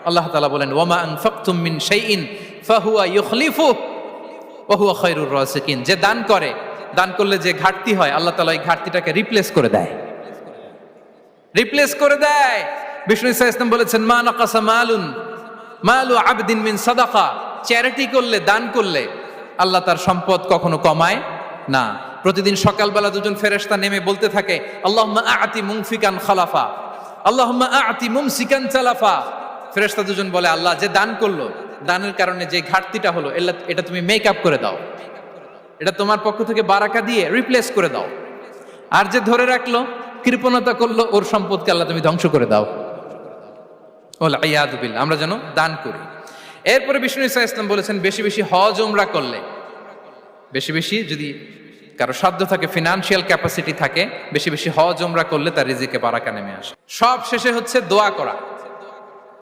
আল্লাহ তাআলা বলেন ওয়ামা আনফাকতুম মিন শাইইন ফাহুয়া ইউখলিফুহু ওয়া হুয়া খায়রুর রাসিকিন। যে দান করে, দান করলে যে ঘাটতি হয় আল্লাহ তাআলা এই ঘাটতিটাকে রিপ্লেস করে দেয়, রিপ্লেস করে দেয়। বিষ্ণু ইসা ইসলাম বলেছেন মা নাকাসা মালু আবদিন মিন সাদাকা। চ্যারিটি করলে, দান করলে আল্লাহ তার সম্পদ কখনো কমায় না। প্রতিদিন সকালবেলা দুজন ফেরেশতা নেমে বলতে থাকে আল্লাহুম্মা আ'তি মুনফিকান খালাফা, আল্লাহুম্মা আ'তি মুমসিকান চালাফা। ফেরেশতা দুজন বলে আল্লাহ যে দান করলো, দানের কারণে যে ঘাটতিটা হলো এটা তুমি মেক আপ করে দাও, এটা তোমার পক্ষ থেকে বারাকা দিয়ে রিপ্লেস করে দাও। আর যে ধরে রাখলো, কৃপণতা করলো, ওর সম্পদকে আল্লাহ তুমি ধ্বংস করে দাও। ওয়াল ইয়াদু বিল্লাহ। আমরা যেন দান করি। এরপরে বিষ্ণু ইসা ইসলাম বলেছেন বেশি বেশি হজ উমরা করলে, বেশি বেশি যদি কারো সাধ্য থাকে, ফিনান্সিয়াল ক্যাপাসিটি থাকে, বেশি বেশি হজ উমরা করলে তার রিজিকে বারাকা নেমে আসে। সব শেষে হচ্ছে দোয়া করা।